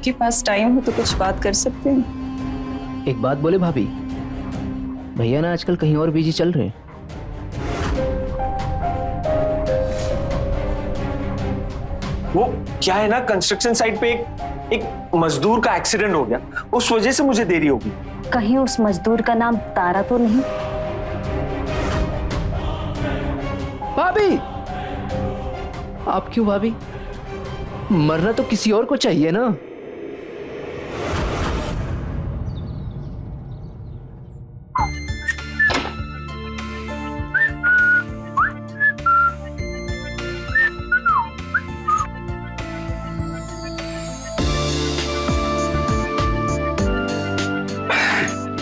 आपके पास टाइम हो तो कुछ बात कर सकते हैं? एक बात बोले भाभी, भैया ना आजकल कहीं और बिजी चल रहे हैं। वो क्या है ना, कंस्ट्रक्शन साइट पे एक मजदूर का एक्सीडेंट हो गया, उस वजह से मुझे देरी होगी। कहीं उस मजदूर का नाम तारा तो नहीं? भाभी, आप क्यों भाभी? मरना तो किसी और को चाहिए ना।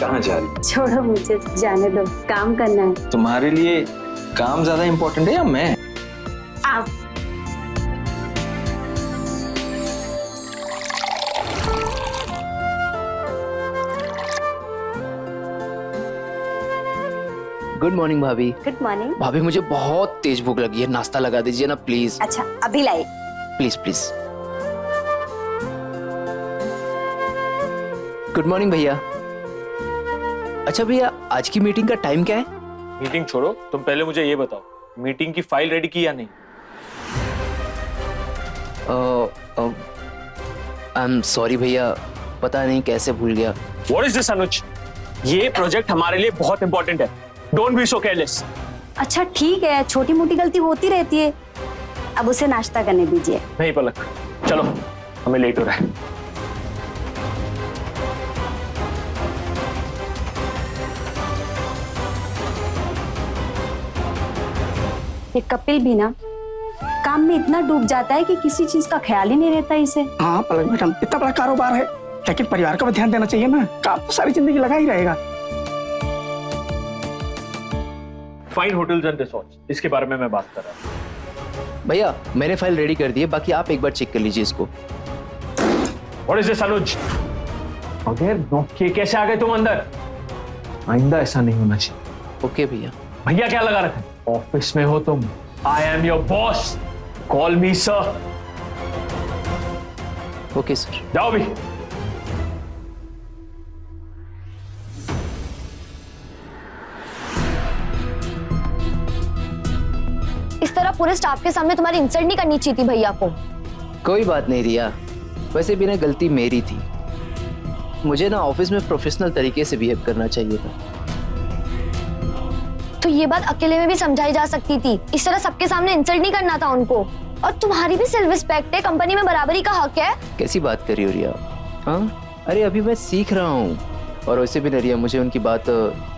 कहाँ जा रही? छोड़ो, मुझे जाने दो, काम करना है। तुम्हारे लिए काम ज्यादा इंपॉर्टेंट है या मैं? आप गुड मॉर्निंग भाभी। Good morning. भाभी मुझे बहुत तेज भूख लगी है, नाश्ता लगा दीजिए ना प्लीज। अच्छा, अभी लाई। Please please. गुड मॉर्निंग भैया। अच्छा भैया, आज की मीटिंग का टाइम क्या है? मीटिंग छोड़ो, तुम पहले मुझे ये बताओ, मीटिंग की फाइल रेडी की या नहीं? आई एम सॉरी भैया, पता नहीं कैसे भूल गया। What is this अनुज? ये प्रोजेक्ट हमारे लिए बहुत इंपॉर्टेंट है। Don't be so careless. अच्छा ठीक है, छोटी मोटी गलती होती रहती है, अब उसे नाश्ता करने दीजिए। नहीं पलक, चलो, हमें लेट हो रहा है। ये कपिल भी ना काम में इतना डूब जाता है कि किसी चीज का ख्याल ही नहीं रहता इसे। हाँ पलक मैडम, इतना बड़ा कारोबार है, लेकिन परिवार का भी ध्यान देना चाहिए ना। काम तो सारी जिंदगी लगा ही रहेगा। फाइन होटल्स एंड रिसोर्ट्स, इसके बारे में मैं बात कर रहा हूँ। भैया मैंने फाइल रेडी कर दी है, बाकी आप एक बार चेक कर लीजिए इसको। What is this अनुज? बगैर नॉक किए कैसे आ गए तुम अंदर? आइंदा ऐसा नहीं होना चाहिए। ओके भैया। भैया क्या लगा रखा है? ऑफिस में हो तुम। I am your boss, call me sir. Okay sir. जाओ भी। इस तरह पूरे स्टाफ के सामने तुम्हारी इंसल्ट नहीं करनी चाहिए थी भैया को। कोई बात नहीं रिया, वैसे भी ना गलती मेरी थी, मुझे ना ऑफिस में प्रोफेशनल तरीके से बिहेव करना चाहिए था। तो ये बात अकेले में भी समझाई जा सकती थी, इस तरह सबके सामने इंसल्ट नहीं करना था उनको। और तुम्हारी भी सेल्फ रिस्पेक्ट है, कंपनी में बराबरी का हक है। कैसी बात कर रही हो रिया? हाँ अरे अभी मैं सीख रहा हूँ। और वैसे भी ना रिया, मुझे उनकी बात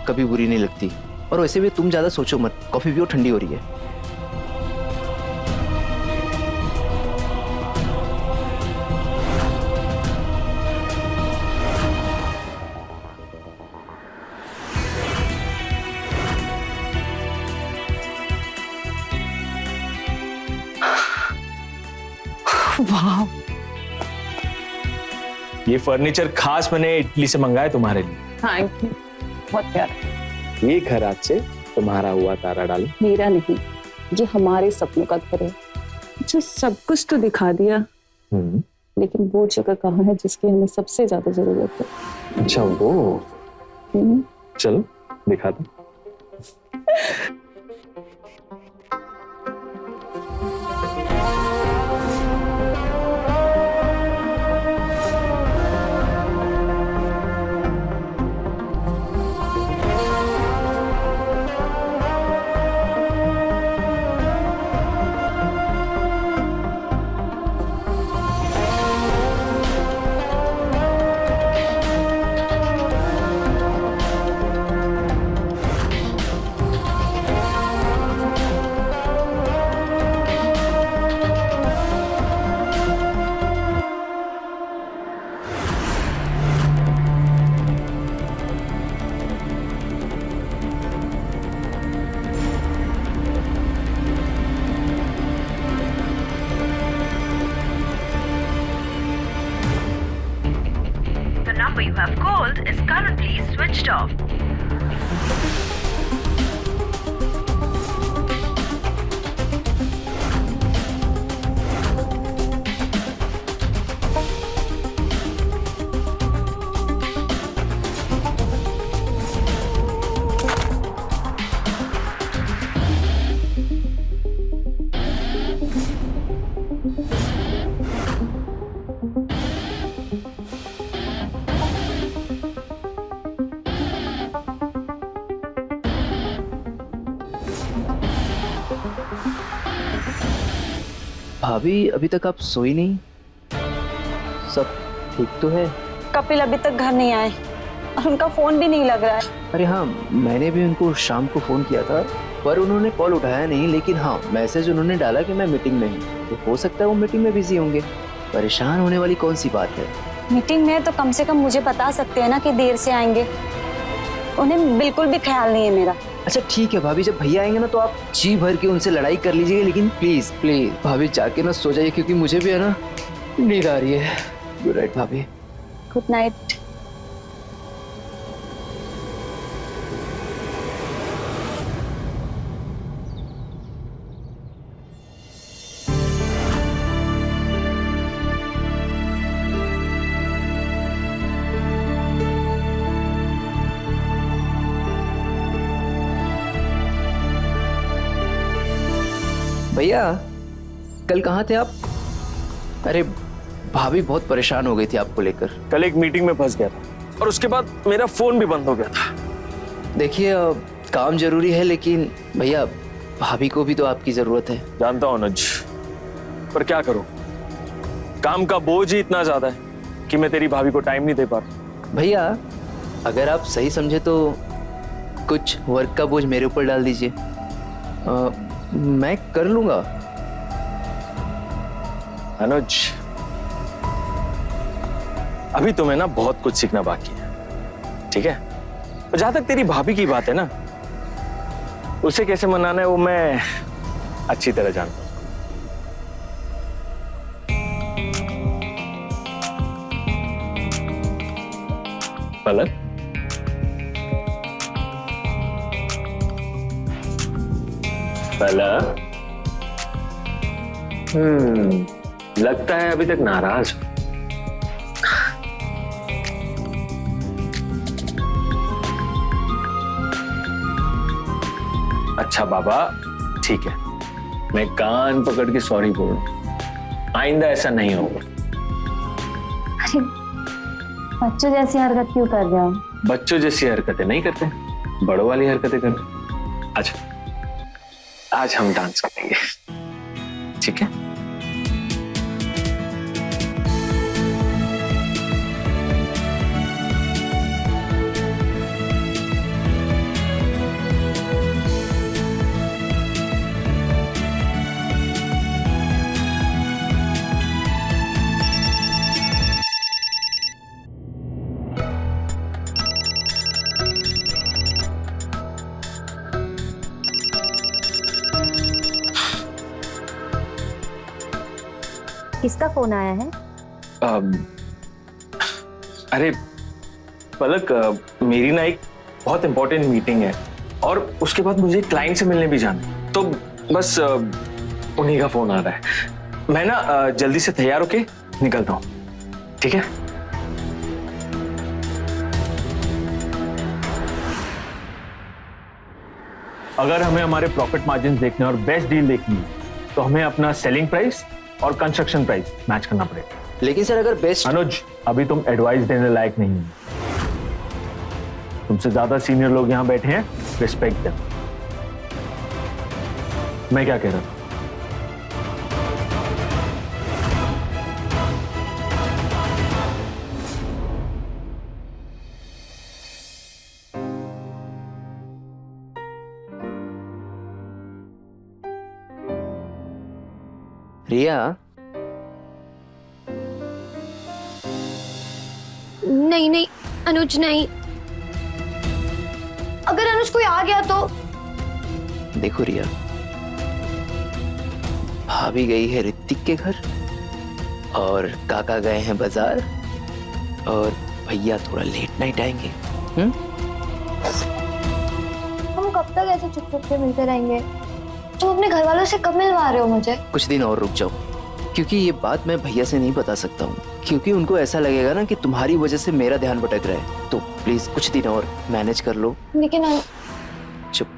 कभी बुरी नहीं लगती। और वैसे भी तुम ज्यादा सोचो मत, कॉफी पियो, ठंडी हो रही है। वाह, ये फर्नीचर खास मैंने इटली से मंगाया तुम्हारे लिए। थैंक यू, बहुत प्यारा। ये घर आज से तुम्हारा हुआ, तारा डाल। मेरा नहीं, ये हमारे सपनों का घर है। अच्छा सब कुछ तो दिखा दिया, लेकिन वो जगह कहाँ है जिसकी हमें सबसे ज्यादा जरूरत है? अच्छा वो, चलो दिखा दो। number you have called is currently switched off. भाभी अभी तक आप सोई नहीं? सब ठीक तो है? कपिल अभी तक घर नहीं आए और उनका फोन भी नहीं लग रहा है। अरे हाँ, मैंने भी उनको शाम को फोन किया था पर उन्होंने कॉल उठाया नहीं, लेकिन हाँ मैसेज उन्होंने डाला कि मैं मीटिंग में हूँ। तो हो सकता है वो मीटिंग में बिजी होंगे। परेशान होने वाली कौन सी बात है? मीटिंग में तो कम से कम मुझे बता सकते हैं ना कि देर से आएंगे। उन्हें बिल्कुल भी ख्याल नहीं है मेरा। अच्छा ठीक है भाभी, जब भैया आएंगे ना तो आप जी भर के उनसे लड़ाई कर लीजिएगा, लेकिन प्लीज प्लीज भाभी जाके ना सो जाइए, क्योंकि मुझे भी है ना नींद आ रही है। गुड नाइट भाभी। Good night. भैया कल कहाँ थे आप? अरे भाभी बहुत परेशान हो गई थी आपको लेकर। कल एक मीटिंग में फंस गया था और उसके बाद मेरा फोन भी बंद हो गया था। देखिए काम जरूरी है, लेकिन भैया भाभी को भी तो आपकी जरूरत है। जानता हूँ अनुज, पर क्या करूं, काम का बोझ ही इतना ज्यादा है कि मैं तेरी भाभी को टाइम नहीं दे पा रहा। भैया अगर आप सही समझे तो कुछ वर्क का बोझ मेरे ऊपर डाल दीजिए, मैं कर लूंगा। अनुज अभी तुम्हें ना बहुत कुछ सीखना बाकी है, ठीक है? और जहां तक तेरी भाभी की बात है ना, उसे कैसे मनाना है वो मैं अच्छी तरह जानता हूं। पलक, पलक, लगता है अभी तक नाराज हो। अच्छा बाबा ठीक है, मैं कान पकड़ के सॉरी बोल रहा हूं, आइंदा ऐसा नहीं होगा। अरे बच्चों जैसी हरकत क्यों कर रहे हो? बच्चों जैसी हरकतें नहीं करते, बड़ों वाली हरकतें करते। अच्छा आज हम डांस करेंगे, ठीक है? किसका फोन आया है? अरे पलक, मेरी ना एक बहुत इंपॉर्टेंट मीटिंग है और उसके बाद मुझे क्लाइंट से मिलने भी जाना है, तो बस उन्हीं का फोन आ रहा है। मैं ना जल्दी से तैयार होके निकलता हूँ, ठीक है? अगर हमें हमारे प्रॉफिट मार्जिन देखने और बेस्ट डील देखनी है तो हमें अपना सेलिंग प्राइस और कंस्ट्रक्शन प्राइस मैच करना पड़ेगा। लेकिन सर अगर बेस्ट अनुज अभी तुम एडवाइस देने लायक नहीं हो, तुमसे ज्यादा सीनियर लोग यहां बैठे हैं, रिस्पेक्ट देम। मैं क्या कह रहा था? रिया नहीं नहीं अनुज नहीं, अगर अनुज कोई आ गया तो। देखो रिया, भाभी गई है ऋतिक के घर और काका गए हैं बाजार और भैया थोड़ा लेट नाइट आएंगे। हम कब तक ऐसे चुप चुप के मिलते रहेंगे? तुम अपने घर वालों से कब मिलवा रहे हो मुझे? कुछ दिन और रुक जाओ, क्योंकि ये बात मैं भैया से नहीं बता सकता हूँ, क्योंकि उनको ऐसा लगेगा ना कि तुम्हारी वजह से मेरा ध्यान भटक रहा है। तो प्लीज कुछ दिन और मैनेज कर लो। लेकिन चुप।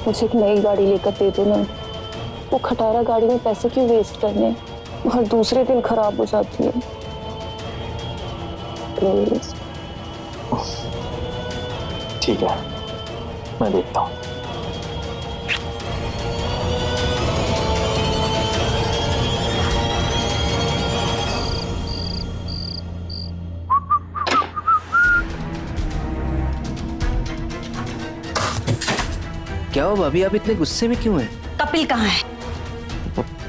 मुझे एक नई गाड़ी लेकर दे दो ना। वो खटारा गाड़ी में पैसे क्यों वेस्ट करने, हर दूसरे दिन खराब हो जाती है। प्लीज। ठीक है, मैं देखता हूँ। क्या हो भाभी, आप इतने गुस्से में क्यों हैं? कपिल कहाँ है?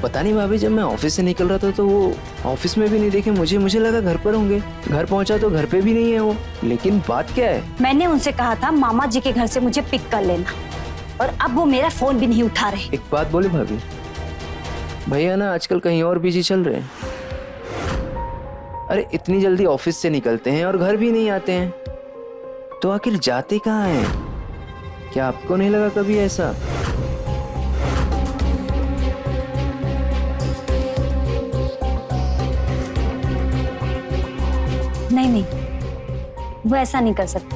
पता नहीं भाभी, जब मैं ऑफिस से निकल रहा था तो वो ऑफिस में भी नहीं देखे मुझे लगा घर पर होंगे। घर पहुंचा तो घर पे भी नहीं है वो। लेकिन बात क्या है? मैंने उनसे कहा था मामा जी के घर से मुझे पिक कर लेना, और अब वो मेरा फोन भी नहीं उठा रहे। एक बात बोले भाभी, भैया ना आजकल कहीं और बिजी चल रहे हैं। अरे इतनी जल्दी ऑफिस से निकलते हैं और घर भी नहीं आते हैं, तो आखिर जाते कहाँ हैं? क्या आपको नहीं लगा कभी ऐसा? नहीं, वो ऐसा नहीं कर सकते।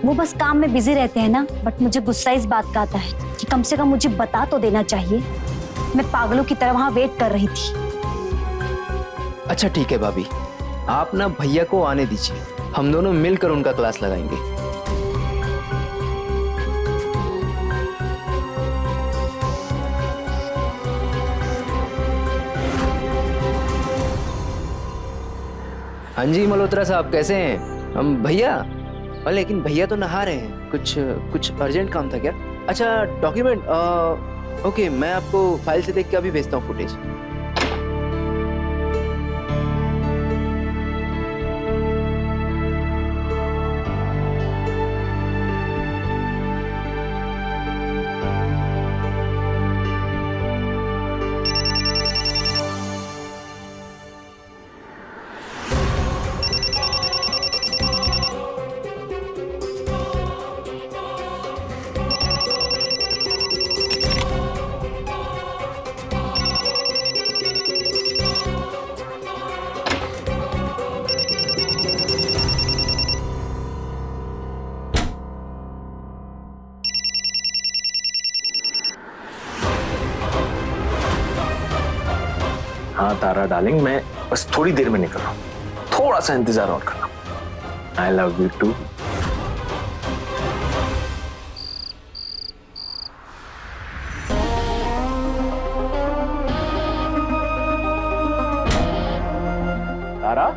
वो बस काम में बिजी रहते हैं ना। बट मुझे गुस्सा इस बात का आता है कि कम से कम मुझे बता तो देना चाहिए। मैं पागलों की तरह वहां वेट कर रही थी। अच्छा ठीक है भाभी, आप ना भैया को आने दीजिए, हम दोनों मिलकर उनका क्लास लगाएंगे। हाँ जी मल्होत्रा साहब, कैसे हैं? हम भैया, लेकिन भैया तो नहा रहे हैं। कुछ अर्जेंट काम था क्या? अच्छा डॉक्यूमेंट, ओके, मैं आपको फाइल से देख के अभी भेजता हूँ फुटेज। हाँ तारा डार्लिंग, मैं बस थोड़ी देर में निकल रहा हूँ, थोड़ा सा इंतजार और करना। I love you too. Tara,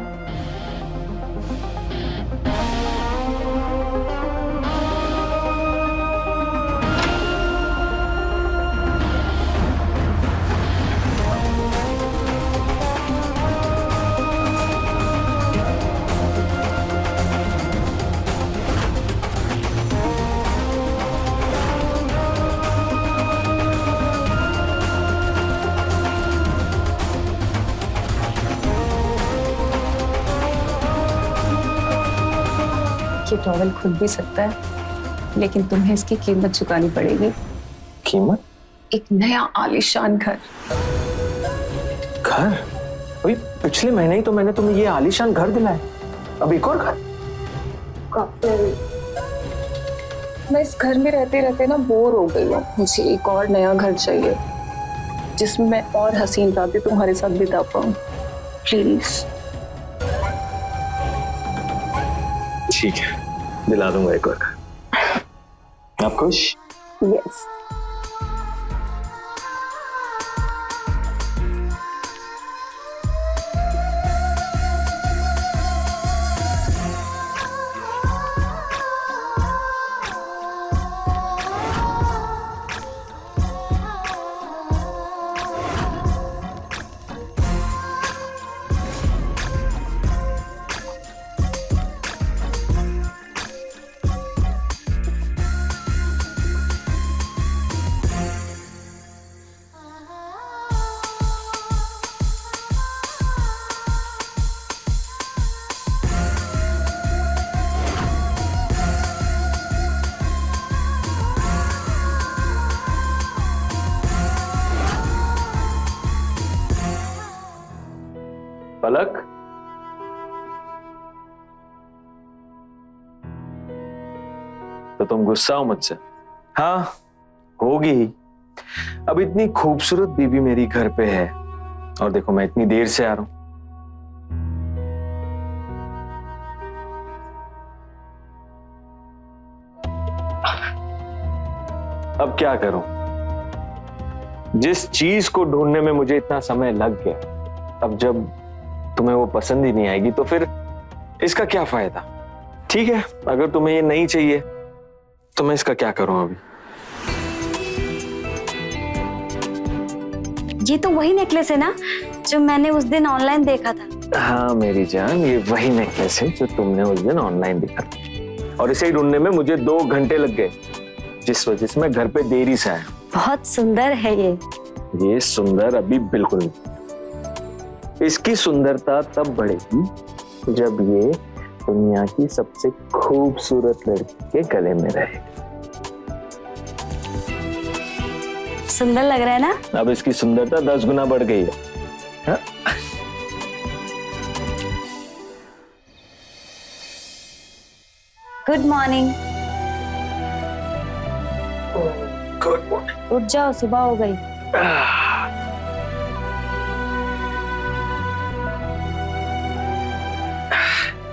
ये टॉवेल खुद भी सकता है, लेकिन तुम्हें इसकी कीमत चुकानी पड़ेगी। कीमत? एक नया आलीशान घर। घर? अभी पिछले महीने ही तो मैंने तुम्हें ये आलीशान घर दिलाया, अब एक और घर? कपिल, मैं इस घर में रहते रहते ना बोर हो गई हूँ। मुझे एक और नया घर चाहिए जिसमें मैं और हसीन रातें तुम्हारे साथ बिता पाऊँ। प्लीज। ठीक है, दिला दूंगा एक और घर। आप खुश? यस। पलक, तो तुम गुस्सा हो मुझसे? हाँ, होगी ही। अब इतनी खूबसूरत बीबी मेरी घर पे है और देखो मैं इतनी देर से आ रहा हूं। अब क्या करूं? जिस चीज को ढूंढने में मुझे इतना समय लग गया, अब जब तुम्हें वो पसंद ही नहीं आएगी तो फिर इसका क्या फायदा? ठीक है, अगर तुम्हें ये नहीं चाहिए तो मैं इसका क्या करूं अभी? ये तो वही नेकलेस है ना जो मैंने उस दिन ऑनलाइन देखा था। हाँ मेरी जान, ये वही नेकलेस है जो तुमने उस दिन ऑनलाइन देखा था और इसे ढूंढने में मुझे 2 घंटे लग गए, जिस वजह से मैं घर पे देरी से आया। बहुत सुंदर है ये सुंदर अभी बिल्कुल नहीं। इसकी सुंदरता तब बढ़ेगी जब ये दुनिया की सबसे खूबसूरत लड़की के गले में रहे। सुंदर लग रहा है ना? अब इसकी सुंदरता 10 गुना बढ़ गई है। हाँ? Good morning. Good morning. उठ जाओ, सुबह हो गई।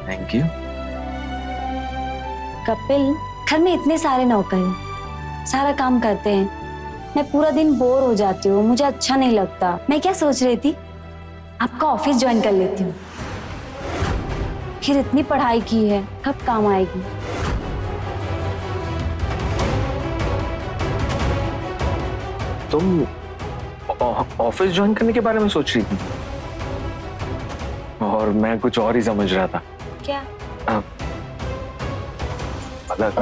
Thank you. कपिल, घर में इतने सारे नौकर हैं, सारा काम करते हैं, मैं पूरा दिन बोर हो जाती हूँ, मुझे अच्छा नहीं लगता। मैं क्या सोच रही थी, आपका ऑफिस ज्वाइन कर लेती हूँ। फिर इतनी पढ़ाई की है, कब काम आएगी? तुम ऑफिस ज्वाइन करने के बारे में सोच रही थी और मैं कुछ और ही समझ रहा था। क्या? पलक,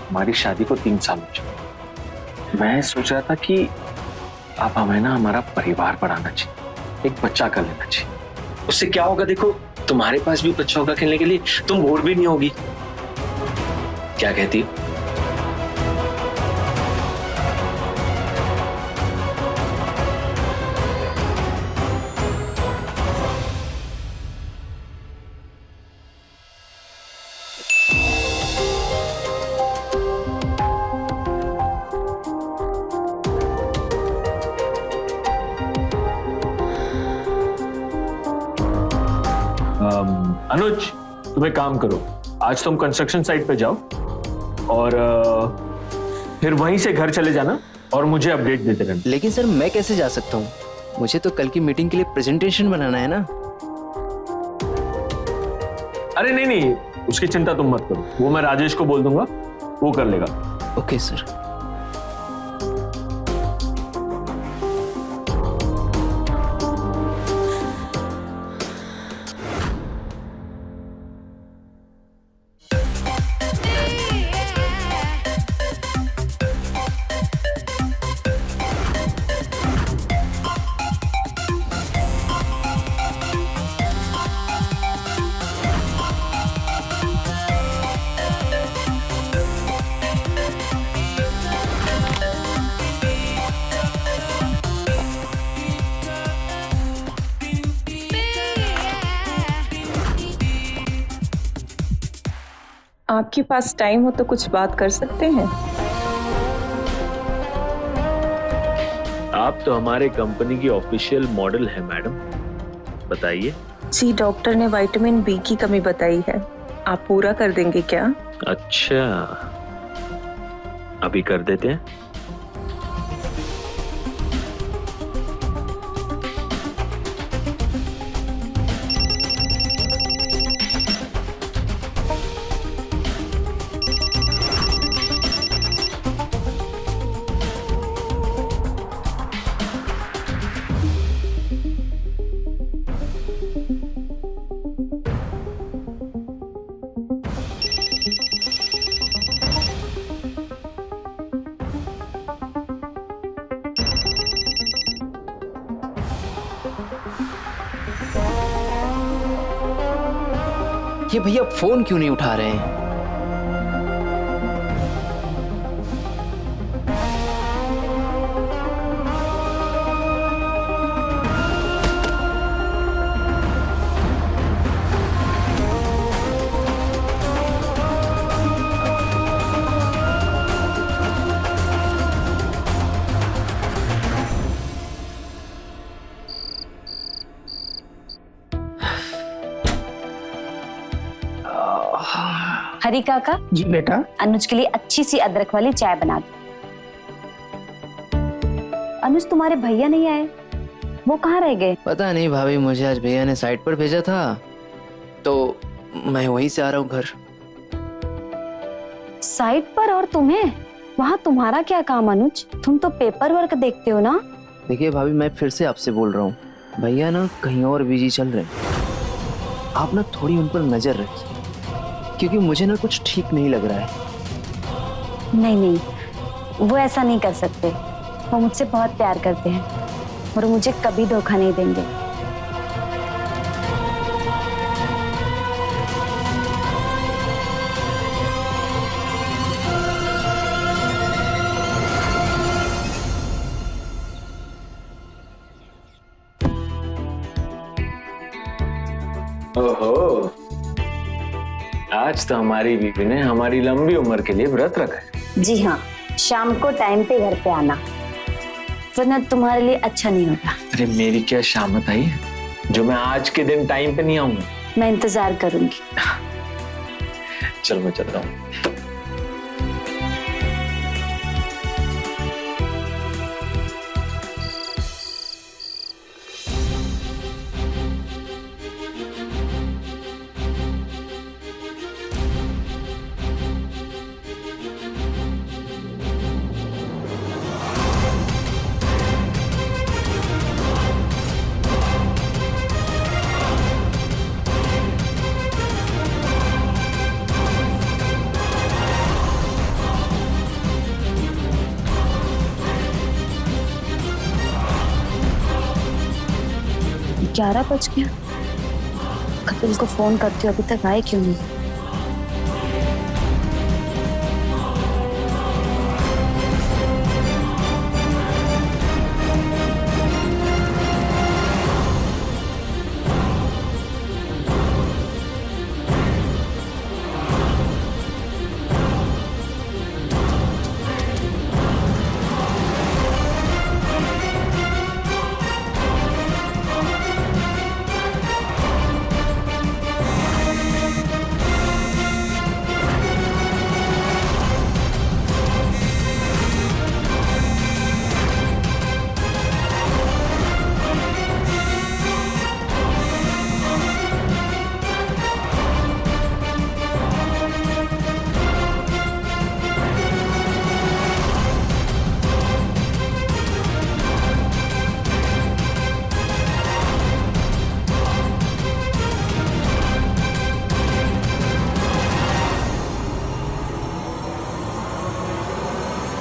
हमारी शादी को 3 साल हो चुके। मैं सोच रहा था कि अब हमें ना हमारा परिवार बढ़ाना चाहिए, एक बच्चा कर लेना चाहिए। उससे क्या होगा, देखो तुम्हारे पास भी बच्चा होगा खेलने के लिए, तुम बोर भी नहीं होगी। क्या कहती हो? अनुज, तुम एक काम करो, आज तुम कंस्ट्रक्शन साइट पे जाओ और फिर वहीं से घर चले जाना और मुझे अपडेट देते रहना। लेकिन सर मैं कैसे जा सकता हूँ? मुझे तो कल की मीटिंग के लिए प्रेजेंटेशन बनाना है ना। अरे नहीं नहीं, उसकी चिंता तुम मत करो, वो मैं राजेश को बोल दूंगा, वो कर लेगा। Okay sir. आपके पास टाइम हो तो कुछ बात कर सकते हैं? आप तो हमारे कंपनी की ऑफिशियल मॉडल है मैडम, बताइए। जी, डॉक्टर ने विटामिन बी की कमी बताई है, आप पूरा कर देंगे क्या? अच्छा, अभी कर देते हैं। ये भैया फोन क्यों नहीं उठा रहे हैं? हरी काका, जी बेटा। अनुज के लिए अच्छी सी अदरक वाली चाय बना दो। अनुज, तुम्हारे भैया नहीं आए, वो कहाँ रह गए? पता नहीं भाभी, मुझे आज भैया ने साइट पर भेजा था तो मैं वहीं से आ रहा हूँ घर। साइट पर? और तुम्हें वहाँ तुम्हारा क्या काम अनुज? तुम तो पेपर वर्क देखते हो ना। देखिए भाभी, मैं फिर से आपसे बोल रहा हूँ, भैया ना कहीं और बिजी चल रहे हैं। आप ना थोड़ी उन पर नजर रखिए, क्योंकि मुझे ना कुछ ठीक नहीं लग रहा है। नहीं नहीं, वो ऐसा नहीं कर सकते। वो मुझसे बहुत प्यार करते हैं और मुझे कभी धोखा नहीं देंगे। ओहो, आज तो हमारी बीवी ने हमारी लंबी उम्र के लिए व्रत रखा है। जी हाँ, शाम को टाइम पे घर पे आना, वरना तुम्हारे लिए अच्छा नहीं होगा। अरे मेरी क्या शामत आई है जो मैं आज के दिन टाइम पे नहीं आऊंगा। मैं इंतजार करूंगी। चल मैं चल रहा हूँ। ग्यारह बज गया। कपिल को फोन करती हूँ, अभी तक आए क्यों नहीं?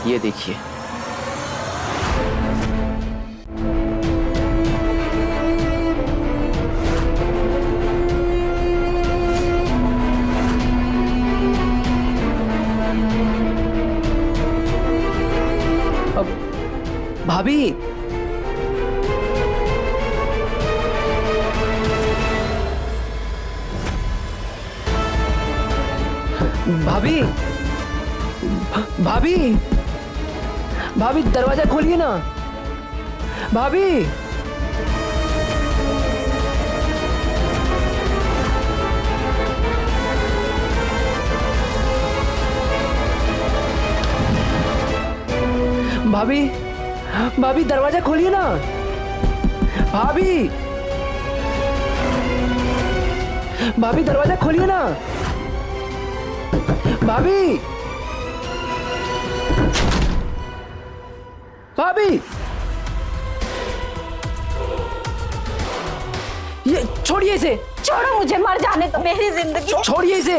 ये देखिए, अब भाभी, भाभी, भाभी, भाभी दरवाजा खोलिए ना। भाभी, भाभी, भाभी दरवाजा खोलिए ना। भाभी, भाभी दरवाजा खोलिए ना। भाभी, भाभी, ये छोड़िए इसे। छोड़ो मुझे, मर जाने तो मेरी जिंदगी। छोड़िए इसे।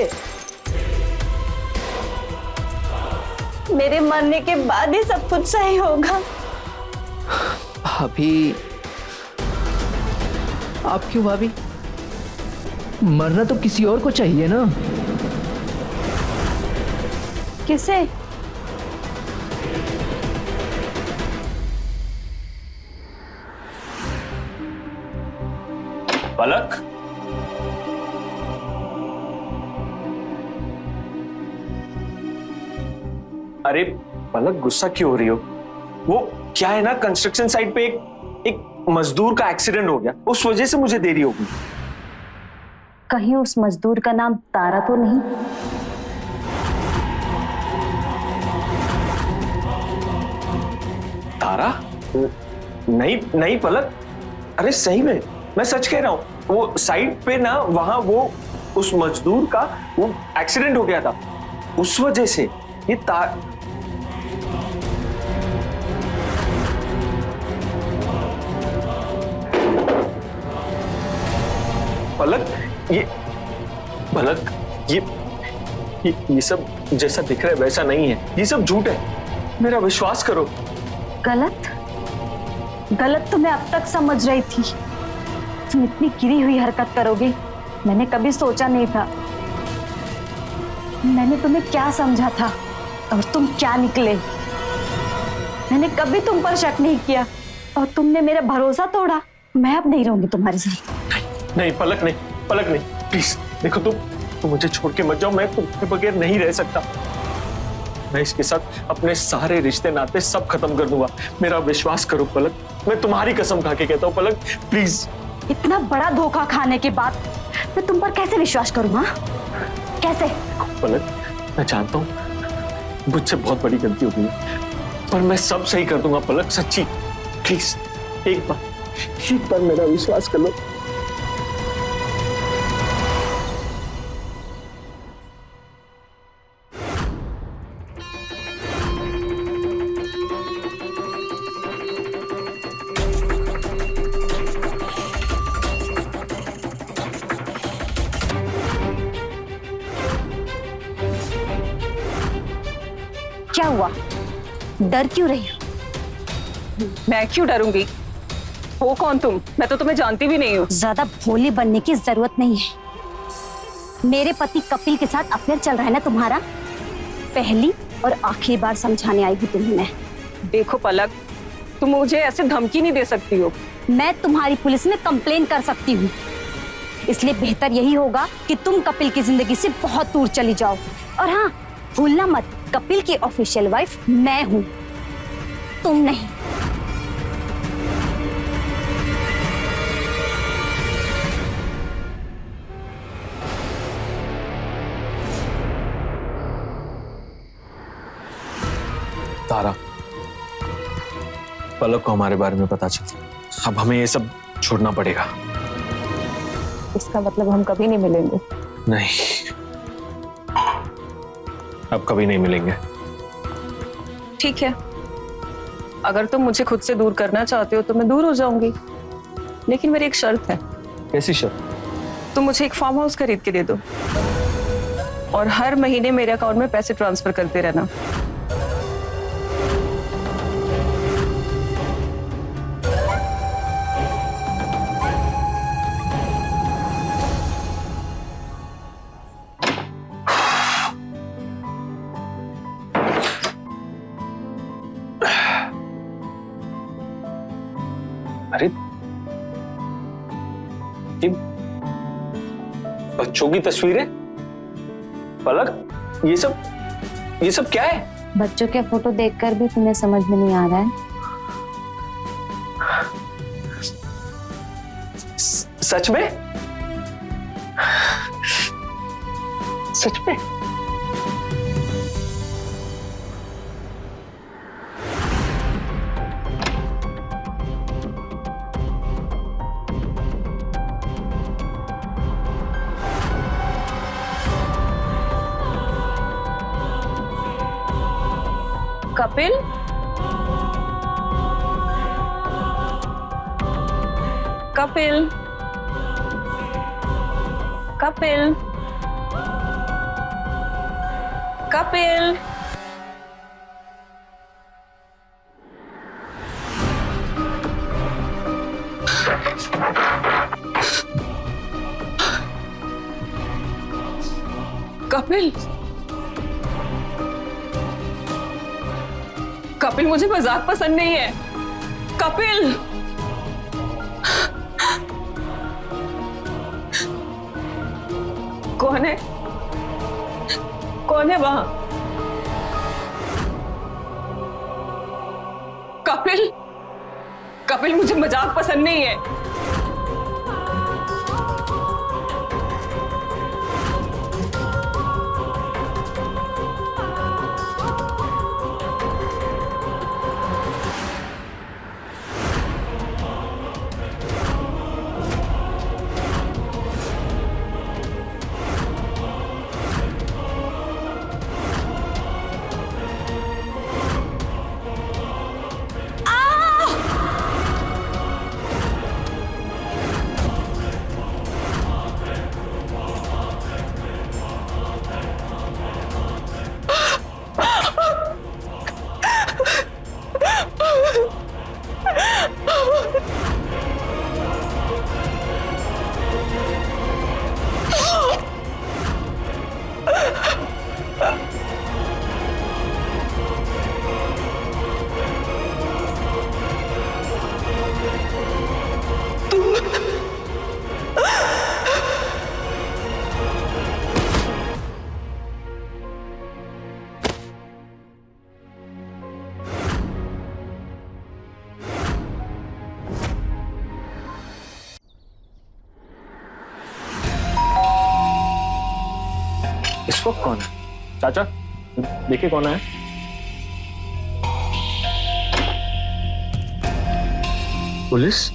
मेरे मरने के बाद ही सब कुछ सही होगा। भाभी, आप क्यों भाभी? मरना तो किसी और को चाहिए ना। किसे? पलक, अरे पलक गुस्सा क्यों हो रही हो? वो क्या है ना, कंस्ट्रक्शन साइट पे एक मजदूर का एक्सीडेंट हो गया, उस वजह से मुझे देरी होगी। कहीं उस मजदूर का नाम तारा तो नहीं? तारा? नहीं नहीं पलक, अरे सही में मैं सच कह रहा हूँ। वो साइड पे ना वहां वो उस मजदूर का वो एक्सीडेंट हो गया था, उस वजह से ये पलक ये सब जैसा दिख रहा है वैसा नहीं है, ये सब झूठ है, मेरा विश्वास करो। गलत गलत तो मैं अब तक समझ रही थी। तुम इतनी गिरी हुई हरकत करोगे मैंने कभी सोचा नहीं था। मैंने तुम्हें क्या समझा था और तुम क्या निकले। मैंने कभी तुम पर शक नहीं किया और तुमने मेरा भरोसा तोड़ा। मैं अब नहीं रहूंगी तुम्हारे साथ। नहीं पलक नहीं, पलक नहीं, प्लीज देखो तुम मुझे छोड़ के मत जाओ, मैं तुम्हारे बगैर नहीं रह सकता। मैं इसके साथ अपने सारे रिश्ते नाते सब खत्म कर दूंगा, मेरा विश्वास करो पलक, मैं तुम्हारी कसम खा के कहता हूँ पलक, प्लीज। इतना बड़ा धोखा खाने के बाद मैं तुम पर कैसे विश्वास करूँ? कैसे? पलक मैं जानता हूँ मुझसे बहुत बड़ी गलती हो गई है, पर मैं सब सही कर दूंगा पलक, सच्ची। प्लीज एक बार मेरा विश्वास कर लो। क्या हुआ? डर क्यों रही हो? मैं क्यों डरूंगी? हो कौन तुम? मैं तो तुम्हें जानती भी नहीं हूँ। ज्यादा भोली बनने की जरूरत नहीं है। मेरे पति कपिल के साथ अफेयर चल रहा है ना तुम्हारा। पहली और आखिरी बार समझाने आई हूँ तुम्हें मैं। देखो पलक, तुम मुझे ऐसे धमकी नहीं दे सकती हो। मैं तुम्हारी पुलिस में कंप्लेन कर सकती हूँ, इसलिए बेहतर यही होगा कि तुम कपिल की जिंदगी से बहुत दूर चली जाओ। और हाँ, भूलना मत, कपिल की ऑफिशियल वाइफ मैं हूँ, तुम नहीं। तारा, पलक को हमारे बारे में पता चला, अब हमें ये सब छोड़ना पड़ेगा। इसका मतलब हम कभी नहीं मिलेंगे? नहीं, अब कभी नहीं मिलेंगे। ठीक है, अगर तुम मुझे खुद से दूर करना चाहते हो तो मैं दूर हो जाऊंगी, लेकिन मेरी एक शर्त है। कैसी शर्त? तुम मुझे एक फार्म हाउस खरीद के दे दो और हर महीने मेरे अकाउंट में पैसे ट्रांसफर करते रहना। अरे ये बच्चों की तस्वीरें? पलक ये सब क्या है? बच्चों के फोटो देखकर भी तुम्हें समझ में नहीं आ रहा है? सच में? सच में? कपिल, कपिल, कपिल, कपिल। कपिल, कपिल, मुझे मजाक पसंद नहीं है। कपिल, कौन है? कौन है वहां? कपिल, कपिल, मुझे मजाक पसंद नहीं है। इस वक्त कौन है? चाचा देखिए कौन है। पुलिस?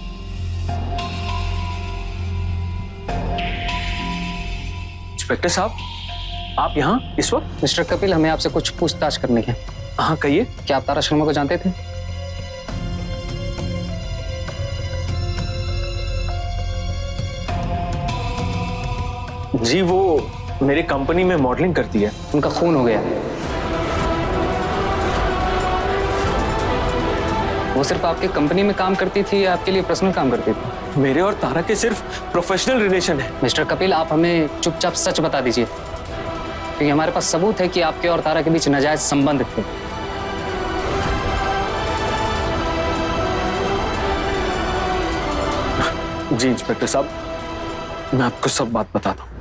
इंस्पेक्टर साहब, आप यहाँ इस वक्त? मिस्टर कपिल, हमें आपसे कुछ पूछताछ करनी है। हाँ कहिए। क्या आप तारा शर्मा को जानते थे? जी, वो मेरे कंपनी में मॉडलिंग करती है। उनका खून हो गया। वो सिर्फ आपकी कंपनी में काम करती थी या आपके लिए पर्सनल काम करती थी? मेरे और तारा के सिर्फ प्रोफेशनल रिलेशन है। मिस्टर कपिल, आप हमें चुपचाप सच बता दीजिए, क्योंकि हमारे पास सबूत है कि आपके और तारा के बीच नाजायज संबंध थे। जी इंस्पेक्टर साहब, मैं आपको सब बात बताता हूँ।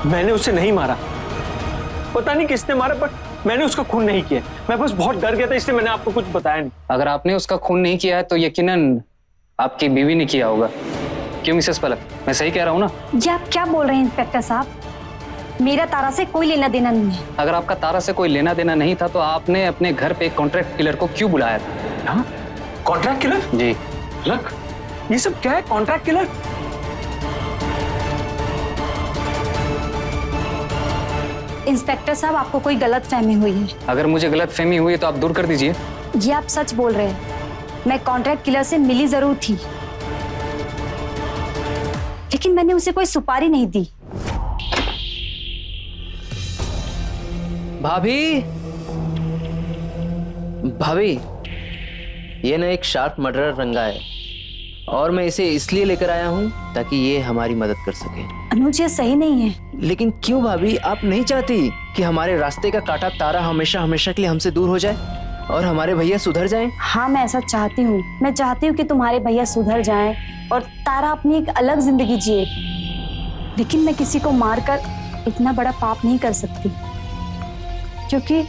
मैंने उसे नहीं मारा, पता नहीं किसने मारा, पर मैंने उसका खून नहीं किया। मैं बस बहुत डर गया था, इसलिए मैंने आपको कुछ बताया नहीं। अगर आपने उसका खून नहीं किया है तो यकीनन आपकी बीवी ने किया होगा। क्यों मिसेस पलक, मैं सही कह रहा हूँ ना? ये आप क्या बोल रहे हैं इंस्पेक्टर साहब? मेरा तारा से कोई लेना देना नहीं है। अगर आपका तारा से कोई लेना देना नहीं था तो आपने अपने घर पे कॉन्ट्रैक्ट किलर को क्यों बुलाया था? हाँ, कॉन्ट्रैक्ट किलर? जी। लक, ये सब क्या है? Contract killer? इंस्पेक्टर साहब, आपको कोई गलत फहमी हुई है। अगर मुझे गलत फहमी हुई तो आप दूर कर दीजिए। ये आप सच बोल रहे हैं। मैं कॉन्ट्रैक्ट किलर से मिली जरूर थी, लेकिन मैंने उसे कोई सुपारी नहीं दी। भाभी, भाभी, ये ना एक शार्प मर्डरर रंगा है और मैं इसे इसलिए लेकर आया हूँ ताकि ये हमारी मदद कर सके। अनुज, ये सही नहीं है। लेकिन क्यों भाभी, आप नहीं चाहती कि हमारे रास्ते का काटा तारा हमेशा हमेशा के लिए हमसे दूर हो जाए और हमारे भैया सुधर जाएं? हाँ, मैं ऐसा चाहती हूँ। मैं चाहती हूँ कि तुम्हारे भैया सुधर जाएं और तारा अपनी एक अलग जिंदगी जिए, लेकिन मैं किसी को मारकर इतना बड़ा पाप नहीं कर सकती, क्योंकि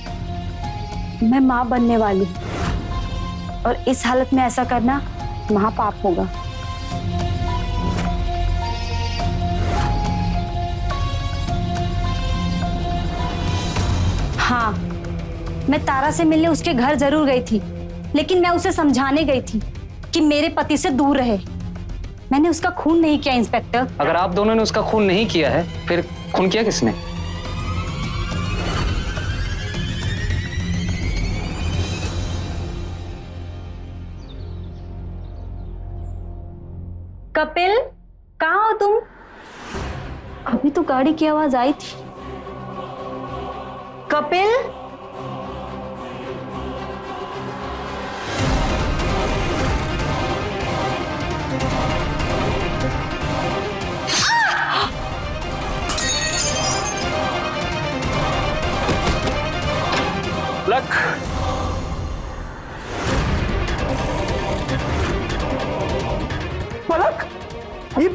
मैं माँ बनने वाली हूँ और इस हालत में ऐसा करना महापाप होगा। हाँ, मैं तारा से मिलने उसके घर जरूर गई थी, लेकिन मैं उसे समझाने गई थी कि मेरे पति से दूर रहे। मैंने उसका खून नहीं किया इंस्पेक्टर। अगर आप दोनों ने उसका खून नहीं किया है, फिर खून किया किसने? कपिल, कहाँ हो तुम? अभी तो गाड़ी की आवाज आई थी। कपिल, लक, पलक, ये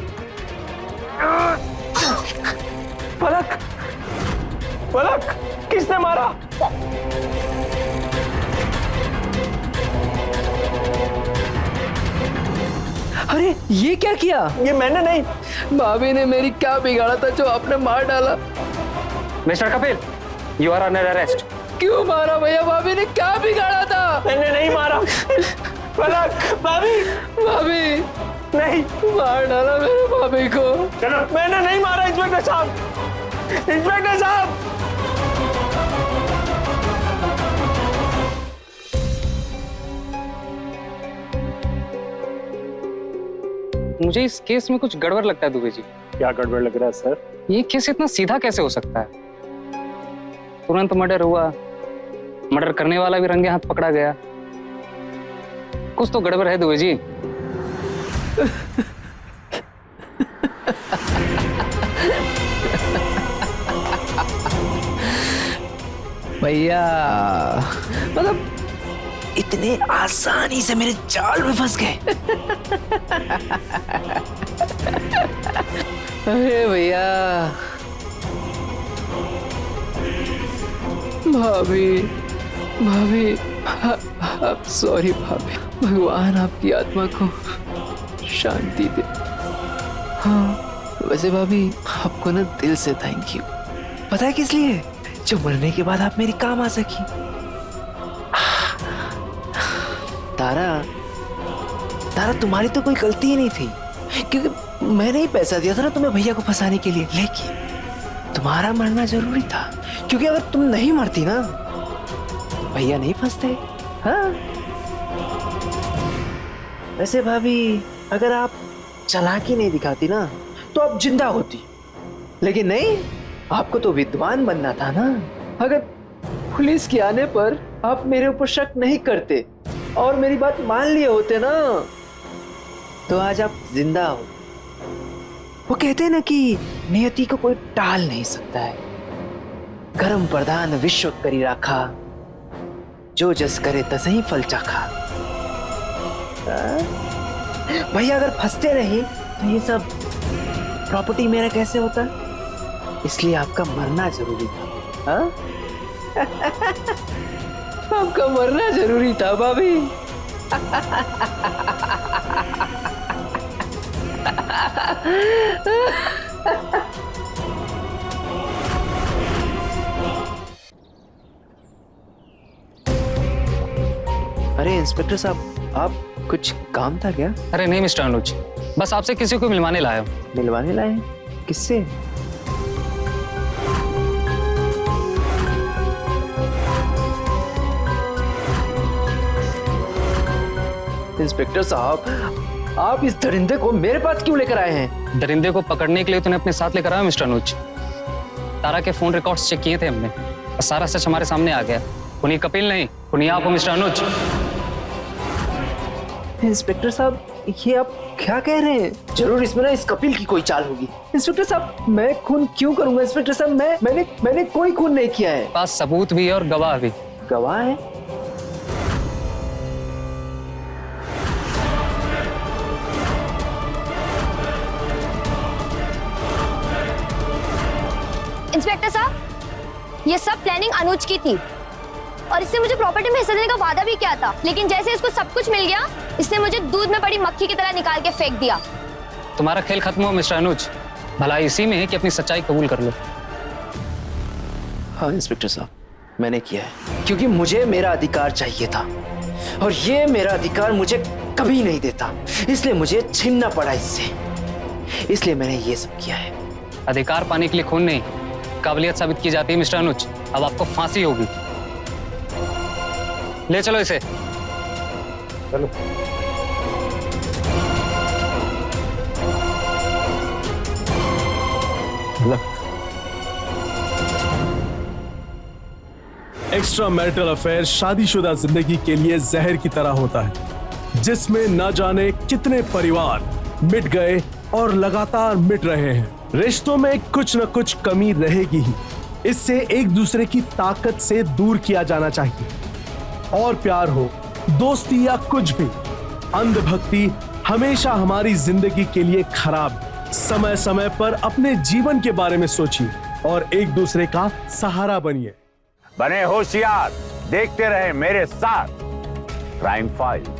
पलक, पलक, किसने मारा? अरे ये क्या किया? ये मैंने नहीं। भाभी ने मेरी क्या बिगाड़ा था जो आपने मार डाला? Mister Kapil, you are under arrest. क्यों मारा भैया? भाभी ने क्या बिगाड़ा था? मैंने नहीं मारा। पलक, भाभी, भाभी नहीं मार डाला मेरे भाभी को। चलो, मैंने नहीं मारा इंस्पेक्टर साहब। इंस्पेक्टर साहब, मुझे इस केस में कुछ गड़बड़ लगता है दुबे जी। क्या गड़बड़ लग रहा है सर? ये केस इतना सीधा कैसे हो सकता है? तुरंत मर्डर हुआ, मर्डर करने वाला भी रंगे हाथ पकड़ा गया। कुछ तो गड़बड़ है दुबे जी। भैया, मतलब इतने आसानी से मेरे जाल में फंस गए। अरे भैया, भाभी भाभी, आप सॉरी भाभी, भगवान आपकी आत्मा को शांति दे। हाँ वैसे भाभी, आपको ना दिल से थैंक यू। पता है किस लिए? जो मरने के बाद आप मेरी काम आ सकी। तारा तुम्हारी तो कोई गलती ही नहीं थी, क्योंकि मैंने ही पैसा दिया था ना तुम्हें भैया को फंसाने के लिए। लेकिन तुम्हारा मरना जरूरी था, क्योंकि अगर तुम नहीं मरती ना तो भैया नहीं फंसते। हाँ वैसे भाभी, अगर आप चालाकी नहीं दिखाती ना तो आप जिंदा होती, लेकिन नहीं, आपको तो विद्वान बनना था ना। अगर पुलिस के आने पर आप मेरे ऊपर शक नहीं करते और मेरी बात मान लिए होते ना, तो आज आप जिंदा हो। वो कहते हैं ना कि नियति को कोई टाल नहीं सकता है। कर्म प्रधान विश्व करी राखा, जो जस करे तसही फल चाखा। भैया अगर फंसते नहीं तो ये सब प्रॉपर्टी मेरा कैसे होता? इसलिए आपका मरना जरूरी था। हाँ? आपका मरना जरूरी था भाभी। अरे इंस्पेक्टर साहब, आप कुछ काम था क्या? अरे नहीं मिस्टर अनुज, बस आपसे किसी को मिलवाने लाया हूँ। मिलवाने लाए हैं? किससे? इंस्पेक्टर साहब, आप इस दरिंदे को मेरे पास क्यों लेकर आए हैं? दरिंदे को पकड़ने के लिए तूने अपने साथ लेकर आया मिस्टर अनुज। तारा के फोन रिकॉर्ड्स चेक किए थे हमने और सारा सच हमारे सामने आ गया। खुनी कपिल नहीं, खुनी आप हो मिस्टर अनुज। इंस्पेक्टर साहब, ये आप क्या कह रहे हैं? जरूर इसमें ना इस कपिल की कोई चाल होगी। इंस्पेक्टर साहब, मैं खून क्यों करूंगा? इंस्पेक्टर साहब, मैंने कोई खून नहीं किया है। पास सबूत भी है और गवाह भी। गवाह है? इंस्पेक्टर साहब, ये सब प्लानिंग अनुज की थी और इसने मुझे प्रॉपर्टी में हिस्सा देने का वादा भी किया था, लेकिन जैसे इसको सब कुछ मिल गया, इसने मुझे दूध में पड़ी मक्खी की तरह निकाल के फेंक दिया। तुम्हारा खेल खत्म हो मिस्टर अनुज। भलाई इसी में है कि अपनी सच्चाई कबूल कर लो। हाँ इंस्पेक्टर साहब, मैंने किया है, क्योंकि मुझे मेरा अधिकार चाहिए था और ये मेरा अधिकार मुझे कभी नहीं देता, इसलिए मुझे छीनना पड़ा इससे। इसलिए मैंने ये सब किया है। अधिकार पाने के लिए खून नहीं, काबिलियत साबित की जाती है मिस्टर अनुज। अब आपको फांसी होगी। ले चलो इसे। चलो। एक्स्ट्रा मैरिटल अफेयर शादीशुदा जिंदगी के लिए जहर की तरह होता है, जिसमें न जाने कितने परिवार मिट गए और लगातार मिट रहे हैं। रिश्तों में कुछ न कुछ कमी रहेगी ही। इससे एक दूसरे की ताकत से दूर किया जाना चाहिए। और प्यार हो, दोस्ती या कुछ भी, अंधभक्ति हमेशा हमारी जिंदगी के लिए खराब है। समय समय पर अपने जीवन के बारे में सोचिए और एक दूसरे का सहारा बनिए। बने होशियार, देखते रहे मेरे साथ क्राइम फाइल्स।